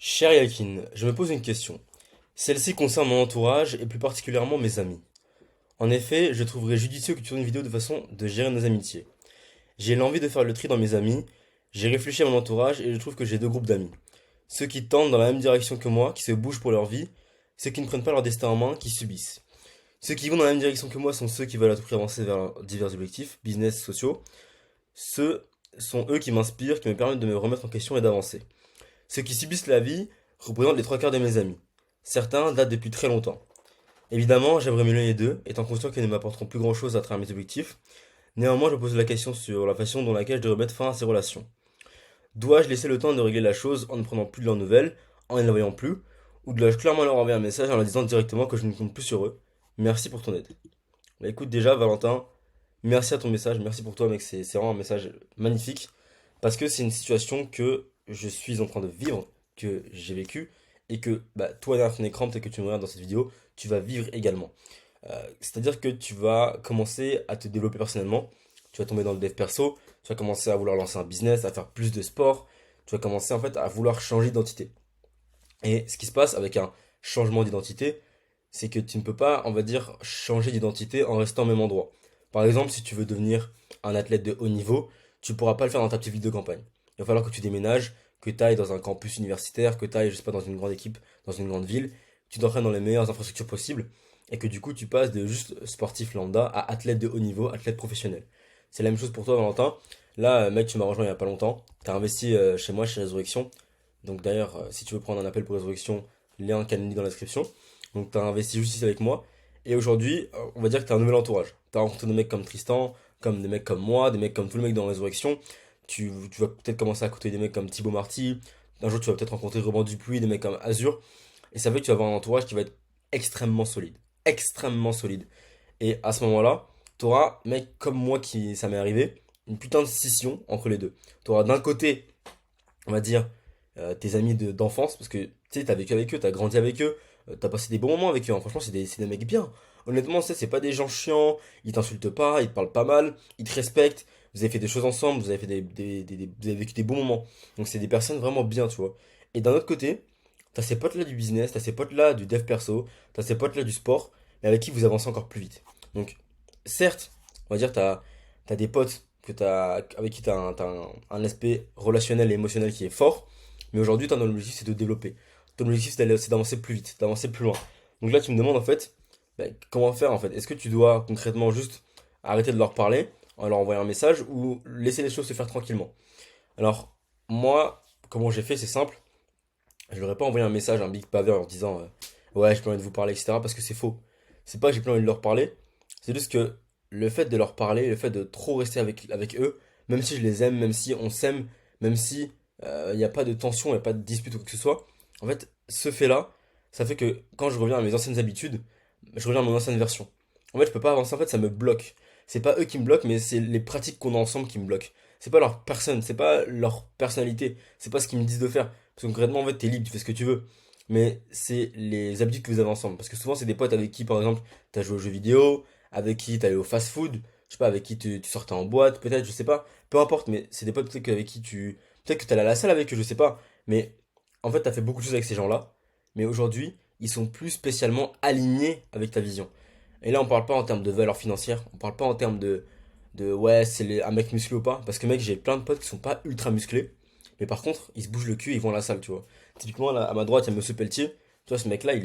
Cher Yakin, je me pose une question. Celle-ci concerne mon entourage et plus particulièrement mes amis. En effet, je trouverais judicieux que tu tournes une vidéo de façon de gérer nos amitiés. J'ai l'envie de faire le tri dans mes amis, j'ai réfléchi à mon entourage et je trouve que j'ai deux groupes d'amis. Ceux qui tendent dans la même direction que moi, qui se bougent pour leur vie, ceux qui ne prennent pas leur destin en main, qui subissent. Ceux qui vont dans la même direction que moi sont ceux qui veulent à tout prix avancer vers leurs divers objectifs, business, sociaux. Ceux sont eux qui m'inspirent, qui me permettent de me remettre en question et d'avancer. Ceux qui subissent la vie représentent les trois quarts de mes amis. Certains datent depuis très longtemps. Évidemment, j'aimerais m'éloigner d'eux, étant conscient qu'ils ne m'apporteront plus grand chose à travers mes objectifs. Néanmoins, je me pose la question sur la façon dont laquelle je devrais mettre fin à ces relations. Dois-je laisser le temps de régler la chose en ne prenant plus de leurs nouvelles, en ne les voyant plus, ou dois-je clairement leur envoyer un message en leur disant directement que je ne compte plus sur eux? Merci pour ton aide. Bah écoute déjà, Valentin, merci à ton message, merci pour toi mec, c'est vraiment un message magnifique, parce que c'est une situation que je suis en train de vivre, que j'ai vécu, et que bah, toi derrière ton écran, peut-être que tu me regardes dans cette vidéo, tu vas vivre également. C'est-à-dire que tu vas commencer à te développer personnellement, tu vas tomber dans le dev perso, tu vas commencer à vouloir lancer un business, à faire plus de sport, tu vas commencer en fait à vouloir changer d'identité. Et ce qui se passe avec un changement d'identité, c'est que tu ne peux pas, on va dire, changer d'identité en restant au même endroit. Par exemple, si tu veux devenir un athlète de haut niveau, tu ne pourras pas le faire dans ta petite ville de campagne. Il va falloir que tu déménages, que tu ailles dans un campus universitaire, que tu ailles, je sais pas, dans une grande équipe, dans une grande ville, tu t'entraînes dans les meilleures infrastructures possibles, et que du coup, tu passes de juste sportif lambda à athlète de haut niveau, athlète professionnel. C'est la même chose pour toi, Valentin. Là, mec, tu m'as rejoint il y a pas longtemps. Tu as investi chez moi, chez Résurrection. Donc d'ailleurs, si tu veux prendre un appel pour Résurrection, lien Calendly dans la description. Donc tu as investi juste ici avec moi. Et aujourd'hui, on va dire que tu as un nouvel entourage. Tu as rencontré des mecs comme Tristan, comme des mecs comme moi, des mecs comme tous les mecs dans Résurrection. Tu vas peut-être commencer à côtoyer des mecs comme Thibaut Marty. Un jour, tu vas peut-être rencontrer Robin Dupuis, des mecs comme Azur. Et ça fait que tu vas avoir un entourage qui va être extrêmement solide. Extrêmement solide. Et à ce moment-là, tu auras, mec comme moi, qui ça m'est arrivé, une putain de scission entre les deux. Tu auras d'un côté, on va dire, tes amis d'enfance, parce que tu sais, t'as vécu avec eux, t'as grandi avec eux, t'as passé des bons moments avec eux, hein. Franchement, c'est des mecs bien. Honnêtement, c'est pas des gens chiants, ils t'insultent pas, ils te parlent pas mal, ils te respectent, vous avez fait des choses ensemble, vous avez fait vous avez vécu des bons moments. Donc c'est des personnes vraiment bien, tu vois. Et d'un autre côté, t'as ces potes-là du business, t'as ces potes-là du dev perso, t'as ces potes-là du sport, mais avec qui vous avancez encore plus vite. Donc, certes, on va dire, t'as des potes avec qui un aspect relationnel et émotionnel qui est fort, mais aujourd'hui, ton objectif, c'est de développer. Ton objectif, c'est d'avancer plus vite, d'avancer plus loin. Donc là, tu me demandes, en fait, ben, comment faire, en fait. Est-ce que tu dois concrètement juste arrêter de leur parler en leur envoyant un message ou laisser les choses se faire tranquillement? Alors, moi, comment j'ai fait, c'est simple. Je leur ai pas envoyé un message, un big pavé en leur disant ouais, j'ai plus envie de vous parler, etc. parce que c'est faux. C'est pas que j'ai plus envie de leur parler, c'est juste que le fait de leur parler, le fait de trop rester avec eux, même si je les aime, même si on s'aime, même si il n'y a pas de tension, il n'y a pas de dispute ou quoi que ce soit, en fait, ce fait-là, ça fait que quand je reviens à mes anciennes habitudes, je reviens à mon ancienne version. En fait, je peux pas avancer, en fait, ça me bloque. C'est pas eux qui me bloquent, mais c'est les pratiques qu'on a ensemble qui me bloquent. C'est pas leur personne, c'est pas leur personnalité, c'est pas ce qu'ils me disent de faire. Parce que concrètement, en fait, t'es libre, tu fais ce que tu veux. Mais c'est les habitudes que vous avez ensemble. Parce que souvent, c'est des potes avec qui, par exemple, t'as joué aux jeux vidéo, avec qui t'allais au fast-food, je sais pas, avec qui tu sortais en boîte, peut-être, je sais pas. Peu importe, mais c'est des potes peut-être avec qui tu. Peut-être que t'allais à la salle avec eux, je sais pas. Mais en fait, t'as fait beaucoup de choses avec ces gens-là. Mais aujourd'hui, ils sont plus spécialement alignés avec ta vision. Et là, on parle pas en termes de valeur financière, on parle pas en termes de ouais, un mec musclé ou pas. Parce que, mec, j'ai plein de potes qui sont pas ultra musclés. Mais par contre, ils se bougent le cul et ils vont à la salle, tu vois. Typiquement, là, à ma droite, il y a Monsieur Pelletier. Tu vois, ce mec-là, il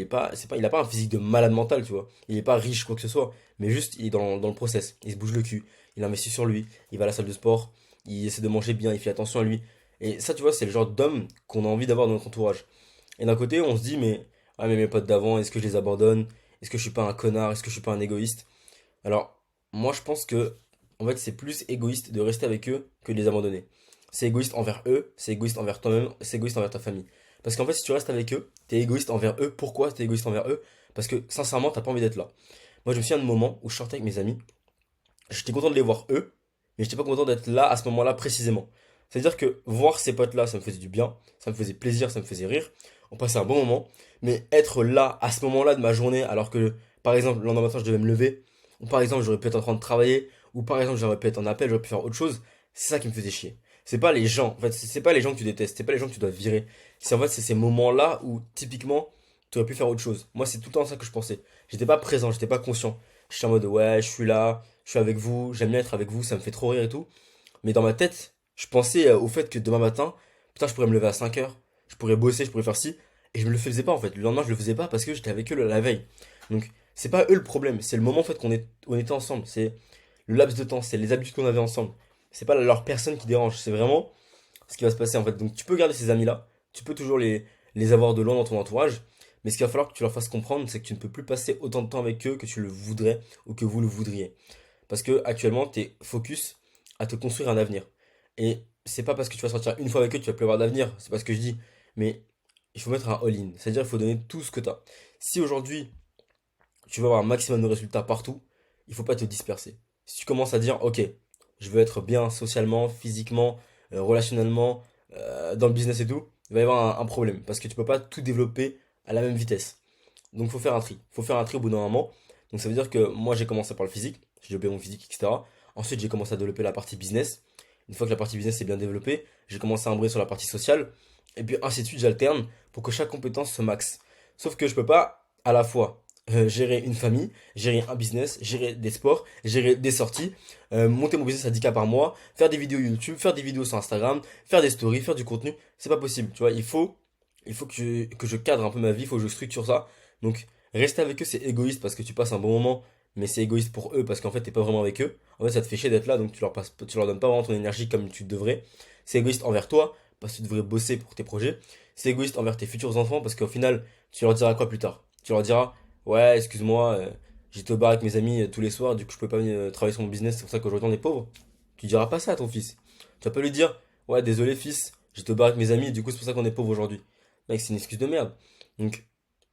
a pas un physique de malade mental, tu vois. Il est pas riche, quoi que ce soit. Mais juste, il est dans le process. Il se bouge le cul. Il investit sur lui. Il va à la salle de sport. Il essaie de manger bien. Il fait attention à lui. Et ça, tu vois, c'est le genre d'homme qu'on a envie d'avoir dans notre entourage. Et d'un côté, on se dit, mais mes potes d'avant, est-ce que je les abandonne? Est-ce que je suis pas un connard? Est-ce que je suis pas un égoïste? Alors, moi, je pense que, en fait, c'est plus égoïste de rester avec eux que de les abandonner. C'est égoïste envers eux, c'est égoïste envers toi-même, c'est égoïste envers ta famille. Parce qu'en fait, si tu restes avec eux, t'es égoïste envers eux. Pourquoi t'es égoïste envers eux? Parce que, sincèrement, t'as pas envie d'être là. Moi, je me souviens de moments où je sortais avec mes amis, j'étais content de les voir eux, mais j'étais pas content d'être là à ce moment-là précisément. C'est-à-dire que voir ces potes-là, ça me faisait du bien, ça me faisait plaisir, ça me faisait rire, on passait un bon moment, mais être là à ce moment-là de ma journée, alors que par exemple le lendemain matin je devais me lever, ou par exemple j'aurais pu être en train de travailler, ou par exemple j'aurais pu être en appel, j'aurais pu faire autre chose, c'est ça qui me faisait chier. C'est pas les gens. En fait, c'est pas les gens que tu détestes. C'est pas les gens que tu dois virer. C'est en fait, c'est ces moments-là où, typiquement, tu aurais pu faire autre chose. Moi, c'est tout le temps ça que je pensais. J'étais pas présent, j'étais pas conscient. J'étais en mode, ouais, je suis là, je suis avec vous, j'aime bien être avec vous, ça me fait trop rire et tout. Mais dans ma tête, je pensais au fait que demain matin, putain, je pourrais me lever à 5 heures, je pourrais bosser, je pourrais faire ci. Et je me le faisais pas, en fait. Le lendemain, je le faisais pas parce que j'étais avec eux la veille. Donc, c'est pas eux le problème, c'est le moment, en fait, on était ensemble. C'est le laps de temps, c'est les habitudes qu'on avait ensemble. C'est pas leur personne qui dérange, c'est vraiment ce qui va se passer en fait. Donc tu peux garder ces amis-là, tu peux toujours les avoir de loin dans ton entourage, mais ce qu'il va falloir que tu leur fasses comprendre, c'est que tu ne peux plus passer autant de temps avec eux que tu le voudrais ou que vous le voudriez. Parce que actuellement, tu es focus à te construire un avenir. Et c'est pas parce que tu vas sortir une fois avec eux que tu vas plus avoir d'avenir, c'est pas ce que je dis, mais il faut mettre un all-in, c'est-à-dire il faut donner tout ce que tu as. Si aujourd'hui tu veux avoir un maximum de résultats partout, il faut pas te disperser. Si tu commences à dire, ok, je veux être bien socialement, physiquement, relationnellement, dans le business et tout, il va y avoir un problème parce que tu peux pas tout développer à la même vitesse. Donc il faut faire un tri. Il faut faire un tri au bout d'un moment. Donc ça veut dire que moi j'ai commencé par le physique, j'ai développé mon physique, etc. Ensuite j'ai commencé à développer la partie business. Une fois que la partie business est bien développée, j'ai commencé à embrayer sur la partie sociale. Et puis ainsi de suite, j'alterne pour que chaque compétence se max. Sauf que je peux pas à la fois gérer une famille, gérer un business, gérer des sports, gérer des sorties, monter mon business à 10K par mois, faire des vidéos YouTube, faire des vidéos sur Instagram, faire des stories, faire du contenu. C'est pas possible, tu vois. Il faut que je cadre un peu ma vie, il faut que je structure ça. Donc, rester avec eux, c'est égoïste parce que tu passes un bon moment, mais c'est égoïste pour eux parce qu'en fait, t'es pas vraiment avec eux. En fait, ça te fait chier d'être là, donc tu leur donnes pas vraiment ton énergie comme tu devrais. C'est égoïste envers toi parce que tu devrais bosser pour tes projets. C'est égoïste envers tes futurs enfants parce qu'au final, tu leur diras quoi plus tard? Tu leur diras, ouais, excuse-moi, j'étais au bar avec mes amis tous les soirs, du coup, je peux pas venir travailler sur mon business, c'est pour ça qu'aujourd'hui on est pauvre. Tu diras pas ça à ton fils. Tu vas pas lui dire, ouais, désolé, fils, j'étais au bar avec mes amis, du coup, c'est pour ça qu'on est pauvre aujourd'hui. Mec, c'est une excuse de merde. Donc,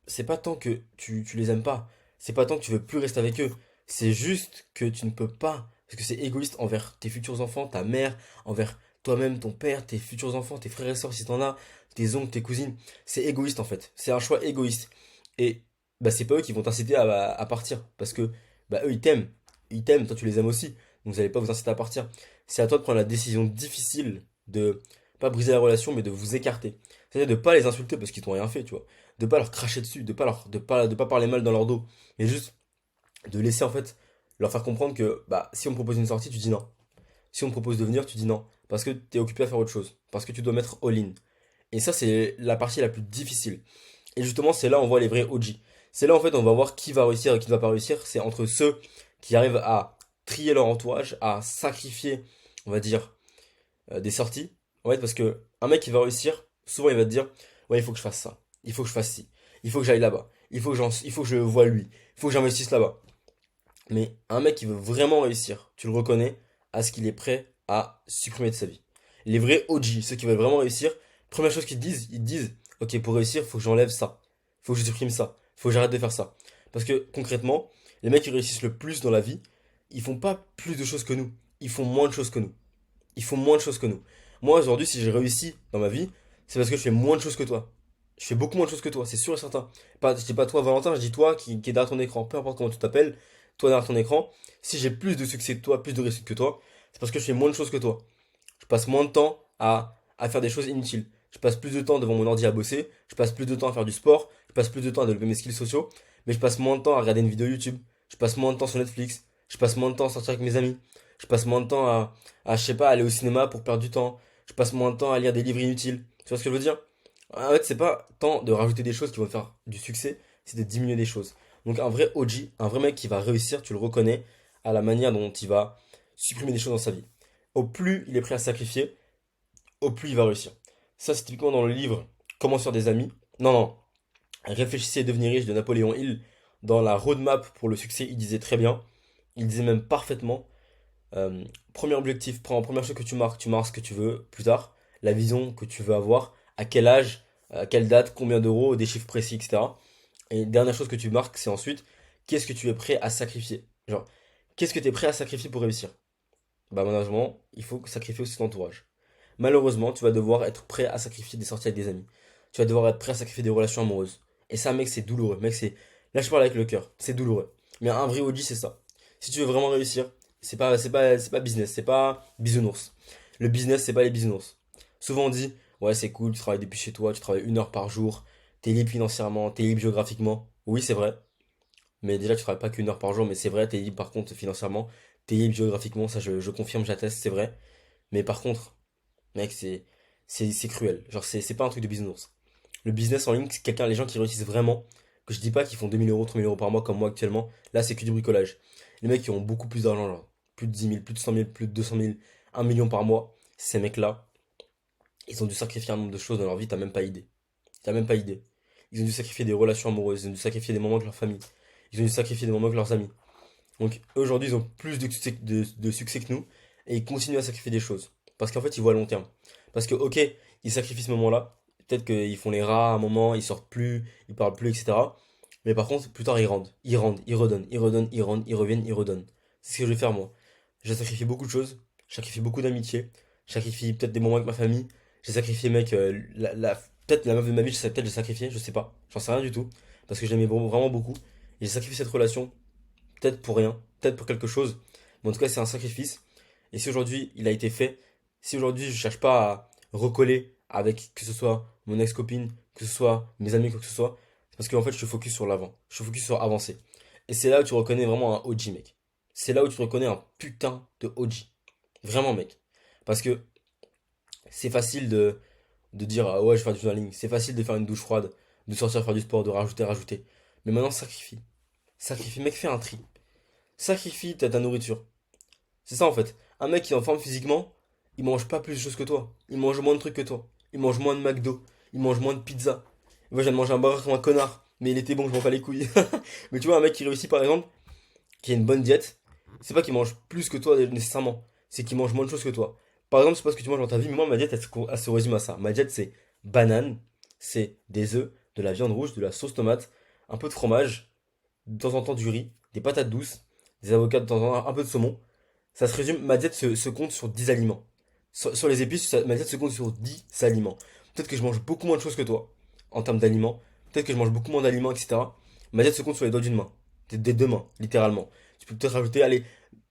c'est pas tant que tu les aimes pas, c'est pas tant que tu veux plus rester avec eux, c'est juste que tu ne peux pas, parce que c'est égoïste envers tes futurs enfants, ta mère, envers toi-même, ton père, tes futurs enfants, tes frères et sœurs si t'en as, tes oncles, tes cousines. C'est égoïste en fait, c'est un choix égoïste. Et bah, c'est pas eux qui vont t'inciter à partir, parce que bah, eux ils t'aiment, toi tu les aimes aussi, donc vous allez pas vous inciter à partir. C'est à toi de prendre la décision difficile de pas briser la relation, mais de vous écarter. C'est-à-dire de pas les insulter parce qu'ils t'ont rien fait, tu vois, de pas leur cracher dessus, de pas parler mal dans leur dos, mais juste de laisser en fait leur faire comprendre que bah si on me propose une sortie, tu dis non. Si on te propose de venir, tu dis non parce que tu es occupé à faire autre chose, parce que tu dois mettre all-in. Et ça c'est la partie la plus difficile. Et justement, c'est là où on voit les vrais OG. C'est là en fait on va voir qui va réussir et qui ne va pas réussir, c'est entre ceux qui arrivent à trier leur entourage, à sacrifier, on va dire des sorties. En fait, parce que un mec qui va réussir, souvent il va te dire, ouais, il faut que je fasse ça, il faut que je fasse ci, il faut que j'aille là-bas, il faut que je voie lui, il faut que j'investisse là-bas. Mais un mec qui veut vraiment réussir, tu le reconnais à ce qu'il est prêt à supprimer de sa vie. Les vrais OG, ceux qui veulent vraiment réussir, première chose ils te disent, ok, pour réussir, il faut que j'enlève ça, il faut que je supprime ça, il faut que j'arrête de faire ça. Parce que concrètement, les mecs qui réussissent le plus dans la vie, ils font pas plus de choses que nous, ils font moins de choses que nous. Ils font moins de choses que nous. Moi, aujourd'hui, si j'ai réussi dans ma vie, c'est parce que je fais moins de choses que toi. Je fais beaucoup moins de choses que toi, c'est sûr et certain. Pas, je dis pas toi, Valentin, je dis toi qui est derrière ton écran. Peu importe comment tu t'appelles, toi derrière ton écran. Si j'ai plus de succès que toi, plus de réussite que toi, c'est parce que je fais moins de choses que toi. Je passe moins de temps à faire des choses inutiles. Je passe plus de temps devant mon ordi à bosser. Je passe plus de temps à faire du sport. Je passe plus de temps à développer mes skills sociaux. Mais je passe moins de temps à regarder une vidéo YouTube. Je passe moins de temps sur Netflix. Je passe moins de temps à sortir avec mes amis. Je passe moins de temps je sais pas, aller au cinéma pour perdre du temps. Je passe moins de temps à lire des livres inutiles. Tu vois ce que je veux dire? En fait, c'est pas tant de rajouter des choses qui vont te faire du succès, c'est de diminuer des choses. Donc un vrai OG, un vrai mec qui va réussir, tu le reconnais à la manière dont il va supprimer des choses dans sa vie. Au plus il est prêt à sacrifier, au plus il va réussir. Ça, c'est typiquement dans le livre Comment se faire des amis. Non, non. Réfléchissez et devenir riche de Napoléon Hill. Dans la roadmap pour le succès, il disait très bien. Il disait même parfaitement. Premier objectif, première chose que tu marques ce que tu veux plus tard. La vision que tu veux avoir. À quel âge, à quelle date, combien d'euros, des chiffres précis, etc. Et dernière chose que tu marques, c'est ensuite qu'est-ce que tu es prêt à sacrifier. Genre, qu'est-ce que tu es prêt à sacrifier pour réussir? Bah, malheureusement, il faut sacrifier aussi ton entourage. Malheureusement, tu vas devoir être prêt à sacrifier des sorties avec des amis. Tu vas devoir être prêt à sacrifier des relations amoureuses. Et ça, mec, c'est douloureux. Mec, c'est. Là, je parle avec le cœur. C'est douloureux. Mais un vrai OG, c'est ça. Si tu veux vraiment réussir, c'est pas business, c'est pas bisounours. Le business, c'est pas les business. Souvent on dit, ouais, c'est cool, tu travailles depuis chez toi, tu travailles 1 heure par jour, t'es libre financièrement, t'es libre géographiquement. Oui, c'est vrai. Mais déjà, tu travailles pas qu'une heure par jour, mais c'est vrai, t'es libre par contre financièrement, t'es libre géographiquement, ça je confirme, j'atteste, c'est vrai. Mais par contre, mec, c'est cruel. Genre, c'est pas un truc de business. Le business en ligne, c'est quelqu'un, les gens qui réussissent vraiment, que je dis pas qu'ils font 2 000 euros, 3 000 euros par mois comme moi actuellement, là c'est que du bricolage. Les mecs qui ont beaucoup plus d'argent, genre, plus de 10 000, plus de 100 000, plus de 200 000, 1 million par mois, ces mecs-là, ils ont dû sacrifier un nombre de choses dans leur vie, t'as même pas idée. T'as même pas idée. Ils ont dû sacrifier des relations amoureuses, ils ont dû sacrifier des moments avec leur famille, ils ont dû sacrifier des moments avec leurs amis. Donc aujourd'hui, ils ont plus de succès que nous et ils continuent à sacrifier des choses. Parce qu'en fait, ils voient à long terme. Parce que, ok, ils sacrifient ce moment-là. Peut-être qu'ils font les rats à un moment, ils sortent plus, ils parlent plus, etc. Mais par contre, plus tard, ils rendent. Ils rendent, ils redonnent, ils redonnent, ils rendent, ils reviennent, ils redonnent. C'est ce que je vais faire moi. J'ai sacrifié beaucoup de choses. J'ai sacrifié beaucoup d'amitié. J'ai sacrifié peut-être des moments avec ma famille. J'ai sacrifié, mec, peut-être la meuf de ma vie, peut-être j'ai sacrifié, je sais pas. J'en sais rien du tout. Parce que je l'aimais vraiment beaucoup. Et j'ai sacrifié cette relation peut-être pour rien, peut-être pour quelque chose, mais en tout cas c'est un sacrifice. Et si aujourd'hui il a été fait, si aujourd'hui je cherche pas à recoller avec que ce soit mon ex-copine, que ce soit mes amis, quoi que ce soit, c'est parce qu'en fait je suis focus sur l'avant, je suis focus sur avancer. Et c'est là où tu reconnais vraiment un OG mec. C'est là où tu reconnais un putain de OG. Vraiment mec. Parce que c'est facile de dire ah ouais je vais faire du journaling, c'est facile de faire une douche froide, de sortir faire du sport, de rajouter, rajouter. Mais maintenant sacrifie. Sacrifie mec, fais un tri. Sacrifie ta nourriture. C'est ça en fait. Un mec qui est en forme physiquement, il mange pas plus de choses que toi. Il mange moins de trucs que toi. Il mange moins de McDo. Il mange moins de pizza. Moi, je viens de manger un burger comme un connard. Mais il était bon, je m'en bats les couilles. Mais tu vois, un mec qui réussit par exemple, qui a une bonne diète, c'est pas qu'il mange plus que toi nécessairement. C'est qu'il mange moins de choses que toi. Par exemple, je sais pas ce que tu manges dans ta vie, mais moi, ma diète, elle se résume à ça. Ma diète, c'est banane, c'est des œufs, de la viande rouge, de la sauce tomate, un peu de fromage, de temps en temps du riz, des patates douces, des avocats de temps en temps, un peu de saumon. Ça se résume, ma diète se compte sur 10 aliments. Sur les épices, ma diète se compte sur 10 aliments. Peut-être que je mange beaucoup moins de choses que toi, en termes d'aliments. Peut-être que je mange beaucoup moins d'aliments, etc. Ma diète se compte sur les doigts d'une main. Des 2 mains, littéralement. Tu peux peut-être rajouter, allez,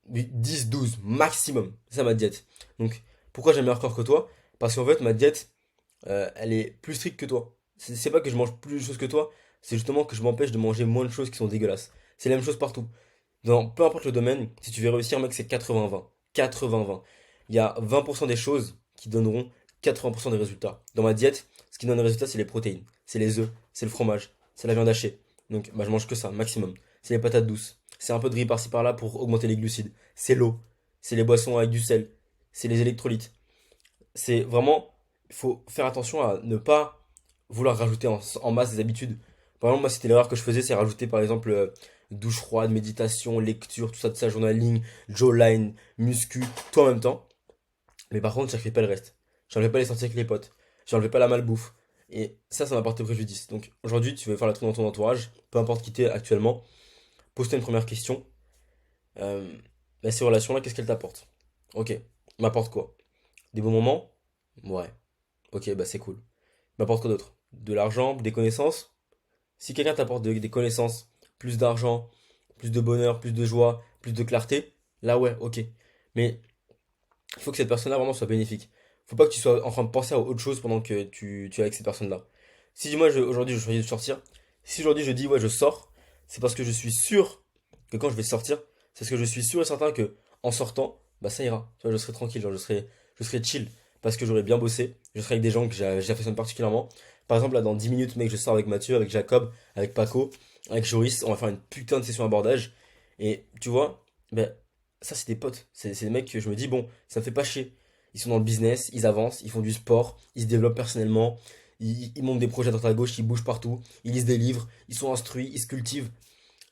10, 12, maximum. C'est ça ma diète. Donc, pourquoi j'ai un meilleur corps que toi? Parce qu'en fait, ma diète, elle est plus stricte que toi. C'est pas que je mange plus de choses que toi, c'est justement que je m'empêche de manger moins de choses qui sont dégueulasses. C'est la même chose partout. Dans peu importe le domaine, si tu veux réussir, mec, c'est 80-20. 80-20. Il y a 20% des choses qui donneront 80% des résultats. Dans ma diète, ce qui donne les résultats, c'est les protéines, c'est les œufs, c'est le fromage, c'est la viande hachée. Donc, bah, je mange que ça, maximum. C'est les patates douces. C'est un peu de riz par-ci par-là pour augmenter les glucides. C'est l'eau. C'est les boissons avec du sel. C'est les électrolytes. C'est vraiment, il faut faire attention à ne pas vouloir rajouter en masse des habitudes. Par exemple, moi, c'était l'erreur que je faisais, c'est rajouter par exemple douche froide, méditation, lecture, tout ça, journaling, jawline, muscu, tout en même temps. Mais par contre, j'enlevais pas le reste. J'enlevais pas les sorties avec les potes. J'enlevais pas la malbouffe. Et ça m'a porté préjudice. Donc aujourd'hui, tu veux faire le truc dans ton entourage, peu importe qui t'es actuellement, pose-toi une première question. Euh, Ces relations-là, qu'est-ce qu'elles t'apportent? Ok, m'apporte quoi? Des bons moments? Ouais. Ok, bah c'est cool. M'apporte quoi d'autre? De l'argent, des connaissances? Si quelqu'un t'apporte des connaissances, plus d'argent, plus de bonheur, plus de joie, plus de clarté, là ouais, ok. Mais il faut que cette personne-là vraiment soit bénéfique. Faut pas que tu sois en train de penser à autre chose pendant que tu es avec cette personne-là. Si moi aujourd'hui je choisis de sortir, si aujourd'hui je dis ouais je sors, c'est parce que je suis sûr que quand je vais sortir, c'est parce que je suis sûr et certain que en sortant, bah ça ira. Tu vois, je serai tranquille, genre je serai chill parce que j'aurai bien bossé, je serai avec des gens que j'affectionne particulièrement. Par exemple là dans 10 minutes mec, je sors avec Mathieu, avec Jacob, avec Paco, avec Joris, on va faire une putain de session abordage et tu vois, ben ça c'est des potes, c'est des mecs que je me dis bon, ça me fait pas chier. Ils sont dans le business, ils avancent, ils font du sport, ils se développent personnellement, ils montent des projets à droite à gauche, ils bougent partout, ils lisent des livres, ils sont instruits, ils se cultivent.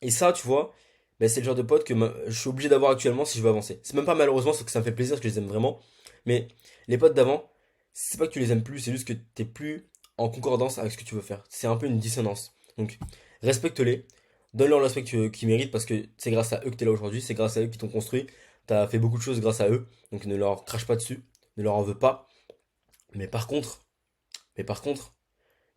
Et ça, tu vois, ben, c'est le genre de potes que je suis obligé d'avoir actuellement si je veux avancer. C'est même pas malheureusement, c'est que ça me fait plaisir, parce que je les aime vraiment. Mais les potes d'avant, c'est pas que tu les aimes plus, c'est juste que t'es plus en concordance avec ce que tu veux faire. C'est un peu une dissonance. Donc, respecte-les, donne-leur le respect qu'ils méritent, parce que c'est grâce à eux que t'es là aujourd'hui, c'est grâce à eux qui t'ont construit. T'as fait beaucoup de choses grâce à eux, donc ne leur crache pas dessus, ne leur en veux pas. Mais par contre, mais par contre,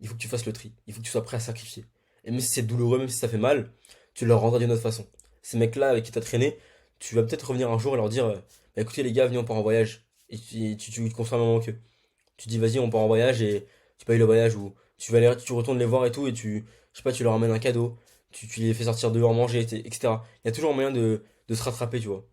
il faut que tu fasses le tri. Il faut que tu sois prêt à sacrifier. Et même si c'est douloureux, même si ça fait mal, tu leur rendras d'une autre façon. Ces mecs-là avec qui t'as traîné, tu vas peut-être revenir un jour et leur dire bah écoutez les gars, venez on part en voyage. Et tu te construis un moment avec eux. Tu dis, vas-y, on part en voyage et tu payes le voyage ou tu retournes les voir et tout et je sais pas, tu leur ramènes un cadeau, tu les fais sortir dehors manger, etc. Il y a toujours un moyen de se rattraper, tu vois.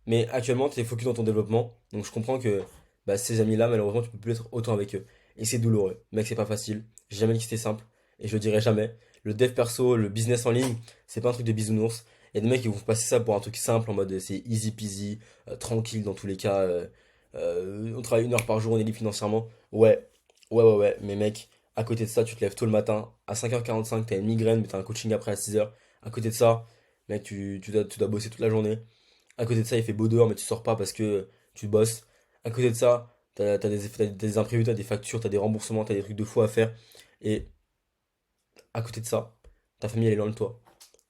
Mais actuellement, tu es focus dans ton développement, donc je comprends que bah, ces amis-là, malheureusement, tu peux plus être autant avec eux. Et c'est douloureux. Mec, c'est pas facile. J'ai jamais dit que c'était simple et je le dirai jamais. Le dev perso, le business en ligne, c'est pas un truc de bisounours. Il y a des mecs qui vont passer ça pour un truc simple en mode c'est easy peasy, tranquille dans tous les cas. On travaille 1 heure par jour, on est libre financièrement. Ouais, ouais. Mais mec, à côté de ça, tu te lèves tôt le matin. À 5h45, t'as une migraine, mais t'as un coaching après à 6h. À côté de ça, mec, tu dois bosser toute la journée. À côté de ça, il fait beau dehors, mais tu sors pas parce que tu bosses. À côté de ça, t'as des imprévus, t'as des factures, t'as des remboursements, t'as des trucs de fou à faire. Et à côté de ça, ta famille elle est loin de toi.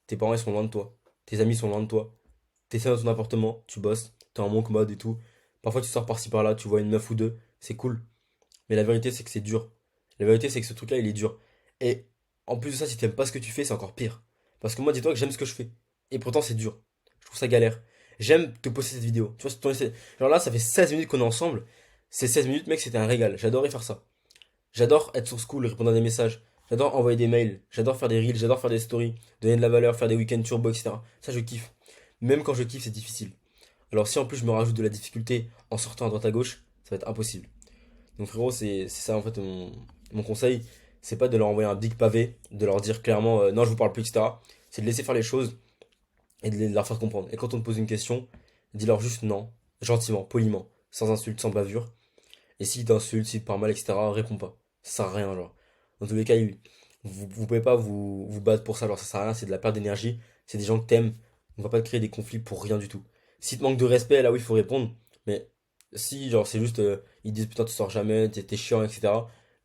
Tes parents ils sont loin de toi. Tes amis sont loin de toi. T'es seul dans ton appartement, tu bosses, t'es en monk mode et tout. Parfois tu sors par-ci par-là, tu vois une meuf ou deux, c'est cool. Mais la vérité c'est que c'est dur. La vérité c'est que ce truc-là il est dur. Et en plus de ça, si t'aimes pas ce que tu fais, c'est encore pire. Parce que moi, dis-toi que j'aime ce que je fais. Et pourtant c'est dur. Je trouve ça galère. J'aime te poster cette vidéo. Tu vois, genre là, ça fait 16 minutes qu'on est ensemble. Ces 16 minutes, mec, c'était un régal. J'adorais faire ça. J'adore être sur school, répondre à des messages. J'adore envoyer des mails. J'adore faire des reels. J'adore faire des stories. Donner de la valeur, faire des week-ends turbo, etc. Ça, je kiffe. Même quand je kiffe, c'est difficile. Alors, si en plus je me rajoute de la difficulté en sortant à droite à gauche, ça va être impossible. Donc, frérot, c'est ça en fait mon conseil. C'est pas de leur envoyer un big pavé, de leur dire clairement non, je vous parle plus, etc. C'est de laisser faire les choses et de leur faire comprendre. Et quand on te pose une question, dis-leur juste non, gentiment, poliment, sans insulte, sans bavure. Et s'ils t'insultent, s'ils te parlent mal, etc., réponds pas. Ça sert à rien, genre. Dans tous les cas, vous pouvez pas vous battre pour ça, genre ça sert à rien, c'est de la perte d'énergie, c'est des gens que t'aimes, on va pas te créer des conflits pour rien du tout. Si te manque de respect, là oui, il faut répondre, mais si, genre, c'est juste, ils disent putain, tu sors jamais, t'es chiant, etc.,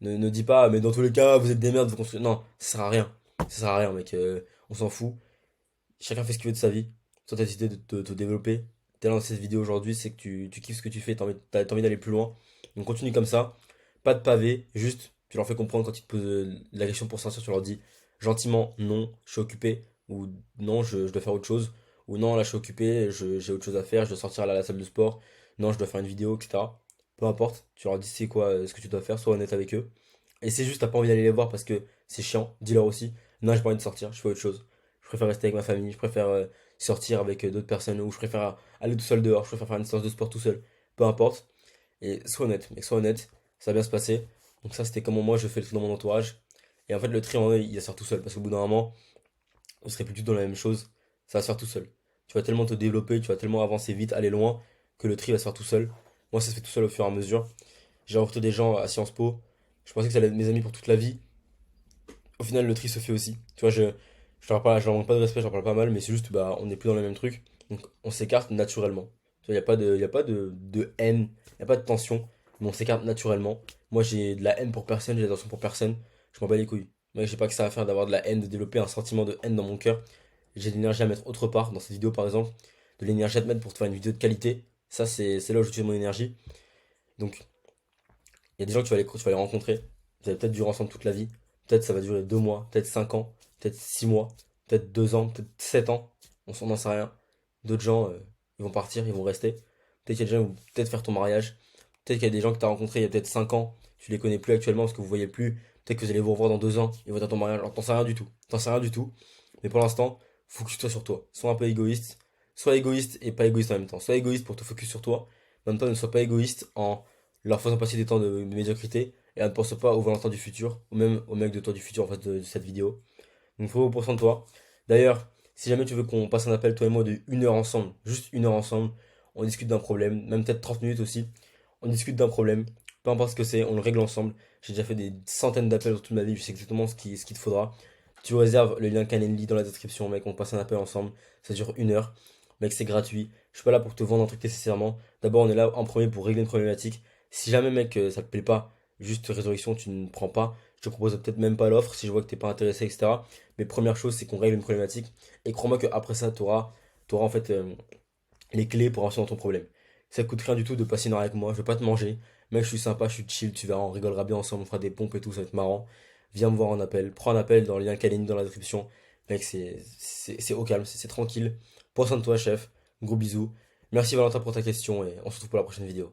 ne dis pas, mais dans tous les cas, vous êtes des merdes, vous construisez. Non, ça sert à rien. Ça sert à rien, mec, on s'en fout. Chacun fait ce qu'il veut de sa vie. Toi, t'as décidé de te développer. T'es là dans cette vidéo aujourd'hui, c'est que tu kiffes ce que tu fais, t'as envie d'aller plus loin. Donc continue comme ça. Pas de pavé, juste tu leur fais comprendre quand ils te posent la question pour sortir, tu leur dis gentiment non, je suis occupé, ou non, je dois faire autre chose, ou non, là je suis occupé, j'ai autre chose à faire, je dois sortir aller à la salle de sport, non, je dois faire une vidéo, etc. Peu importe, tu leur dis c'est quoi ce que tu dois faire, sois honnête avec eux. Et c'est juste, t'as pas envie d'aller les voir parce que c'est chiant, dis-leur aussi, non, j'ai pas envie de sortir, je fais autre chose. Je préfère rester avec ma famille, je préfère sortir avec d'autres personnes, ou je préfère aller tout seul dehors, je préfère faire une séance de sport tout seul. Peu importe. Et sois honnête, mec, sois honnête, ça va bien se passer. Donc ça, c'était comment moi je fais le tri dans mon entourage. Et en fait, le tri, en vrai, il va se faire tout seul. Parce qu'au bout d'un moment, on serait plus du tout dans la même chose. Ça va se faire tout seul. Tu vas tellement te développer, tu vas tellement avancer vite, aller loin, que le tri va se faire tout seul. Moi, ça se fait tout seul au fur et à mesure. J'ai rencontré des gens à Sciences Po. Je pensais que ça allait être mes amis pour toute la vie. Au final, le tri se fait aussi. Tu vois, je leur manque pas de respect, je leur parle pas mal, mais c'est juste, bah, on n'est plus dans le même truc. Donc, on s'écarte naturellement. Tu vois, y a pas de haine, il a pas de tension, mais on s'écarte naturellement. Moi, j'ai de la haine pour personne, j'ai de l'attention pour personne. Je m'en bats les couilles. Moi, j'ai pas que ça à faire d'avoir de la haine, de développer un sentiment de haine dans mon cœur. J'ai de l'énergie à mettre autre part, dans cette vidéo par exemple. De l'énergie à te mettre pour te faire une vidéo de qualité. Ça, c'est là où j'utilise mon énergie. Donc, il y a des gens que tu vas les rencontrer. Vous allez peut-être durer ensemble toute la vie. Peut-être ça va durer 2 mois, peut-être 5 ans, peut-être 6 mois, peut-être 2 ans, peut-être 7 ans. On s'en n'en sait rien. D'autres gens, ils vont partir, ils vont rester. Peut-être qu'il y a des gens qui vont peut-être faire ton mariage. Peut-être qu'il y a des gens que tu as rencontrés il y a peut-être 5 ans. Tu les connais plus actuellement parce que vous voyez plus. Peut-être que vous allez vous revoir dans 2 ans. Ils vont être à ton mariage. Alors t'en sais rien du tout. T'en sais rien du tout. Mais pour l'instant, focus-toi sur toi. Sois un peu égoïste. Sois égoïste et pas égoïste en même temps. Sois égoïste pour te focus sur toi. En même temps, ne sois pas égoïste en leur faisant passer des temps de médiocrité et ne pense pas aux Valentin du futur, ou même au mec de toi du futur en fait de cette vidéo. Donc faut pour de toi. D'ailleurs, si jamais tu veux qu'on passe un appel toi et moi de 1 heure ensemble, juste 1 heure ensemble, on discute d'un problème, même peut-être 30 minutes aussi, on discute d'un problème, peu importe ce que c'est, on le règle ensemble. J'ai déjà fait des centaines d'appels dans toute ma vie, je sais exactement ce qu'il te faudra. Tu réserves le lien Calendly dans la description, mec, on passe un appel ensemble, ça dure 1 heure. Mec, c'est gratuit. Je suis pas là pour te vendre un truc nécessairement. D'abord, on est là en premier pour régler une problématique. Si jamais, mec, ça te plaît pas, juste résurrection, tu ne prends pas. Je te propose peut-être même pas l'offre si je vois que t'es pas intéressé, etc. Mais première chose, c'est qu'on règle une problématique. Et crois-moi qu'après ça, t'auras en fait les clés pour avancer dans ton problème. Ça coûte rien du tout de passer une heure avec moi. Je vais pas te manger. Mec, je suis sympa, je suis chill. Tu verras, on rigolera bien ensemble, on fera des pompes et tout, ça va être marrant. Viens me voir en appel. Prends un appel dans le lien Calendly dans la description. Mec, c'est au calme, c'est tranquille. Prends soin de toi, chef. Gros bisous. Merci Valentin pour ta question et on se retrouve pour la prochaine vidéo.